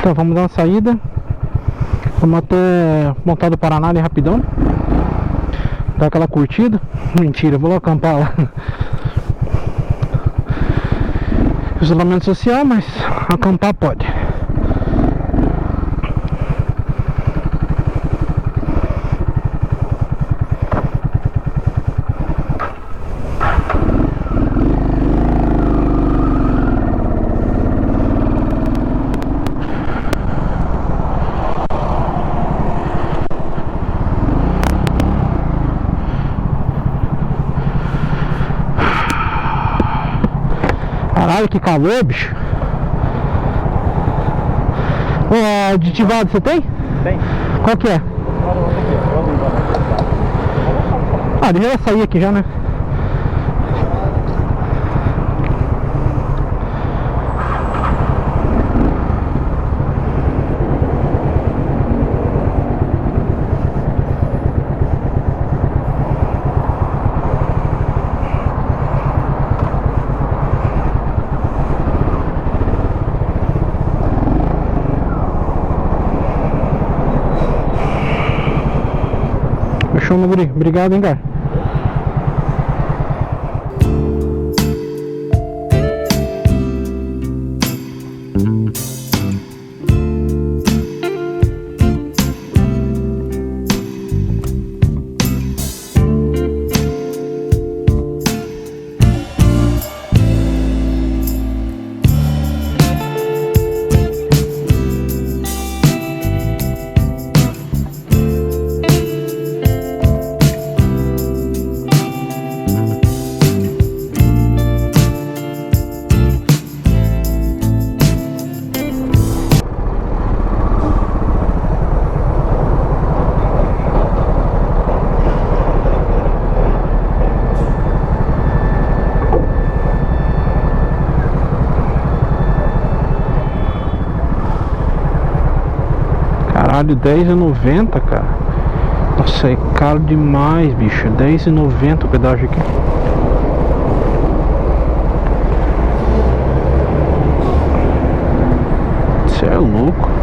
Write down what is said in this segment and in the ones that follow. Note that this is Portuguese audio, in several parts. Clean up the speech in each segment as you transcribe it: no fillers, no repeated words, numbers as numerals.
Então vamos dar uma saída. Vamos até Pontal do Paraná ali rapidão. Dar aquela curtida. Mentira, vou lá acampar lá. Isolamento social, mas acampar pode. Caralho, que calor, bicho. Ô, aditivado você tem? Tem. Qual que é? Ah, ele já sair aqui já, né? Fechou, meu guri. Obrigado, hein, cara. Caralho, R$10,90, cara. Nossa, é caro demais, bicho. R$10,90 o pedágio aqui. Você é louco.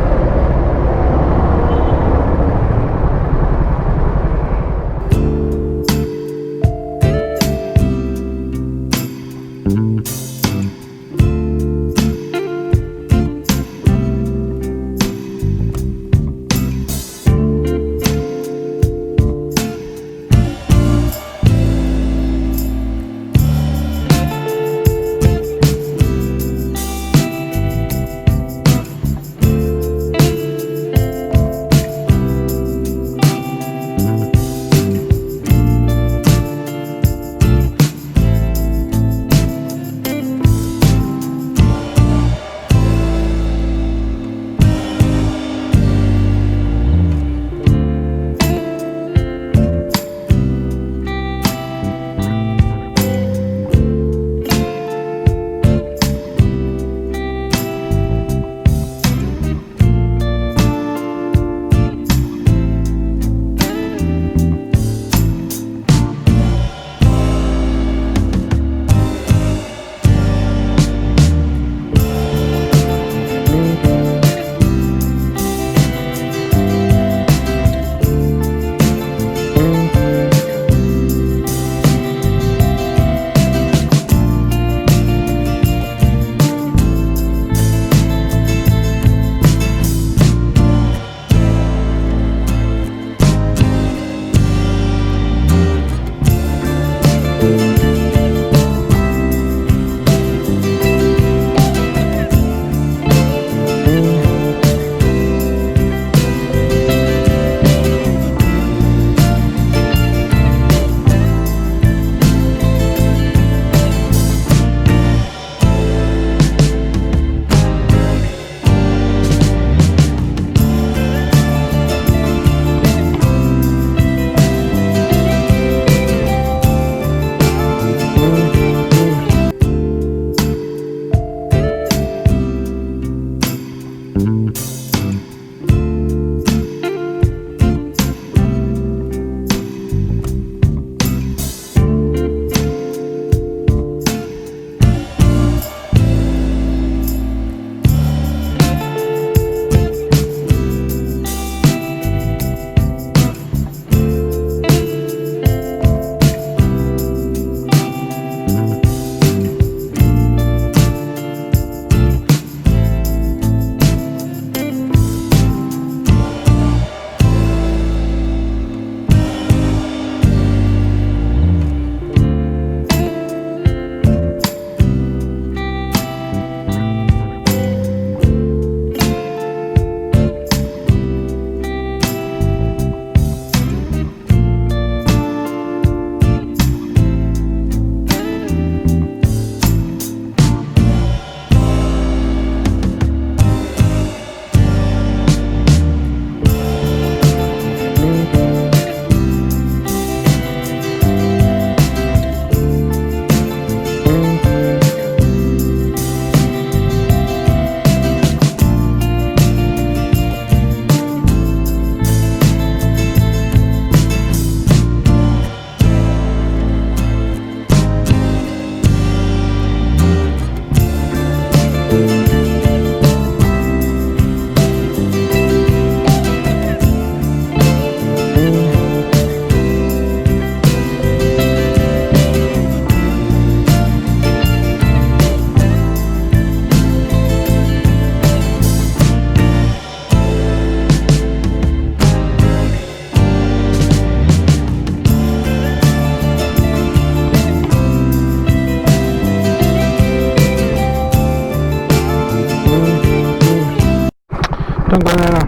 Então, galera,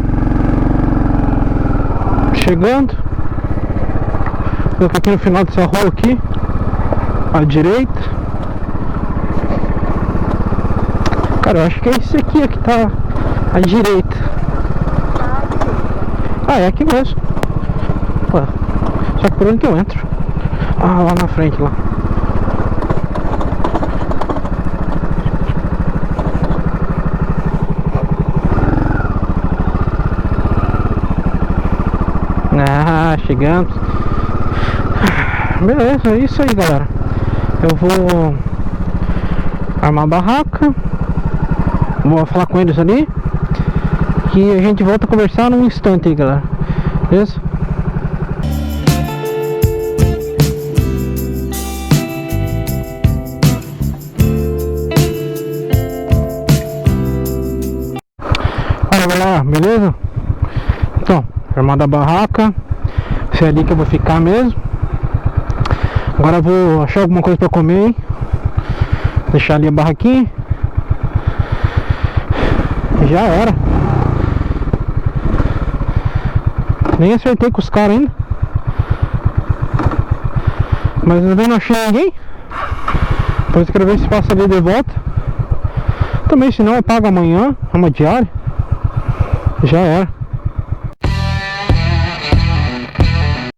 chegando. Eu tô aqui no final dessa rua aqui, à direita. Cara, eu acho que é esse aqui que tá à direita. Ah, é aqui mesmo. Ué, só que por onde que eu entro? Ah, lá na frente, lá. Ah, chegamos. Beleza, é isso aí, galera. Eu vou armar a barraca, vou falar com eles ali e a gente volta a conversar num instante aí, galera. Beleza? Olha, galera, beleza? Então, armada a barraca, se é ali que eu vou ficar mesmo. Agora eu vou achar alguma coisa pra comer, hein? Deixar ali a barraquinha. Já era. Nem acertei com os caras ainda. Mas ainda não achei ninguém. Depois eu quero ver se passa ali de volta. Também, se não, eu pago amanhã. É uma diária. Já era.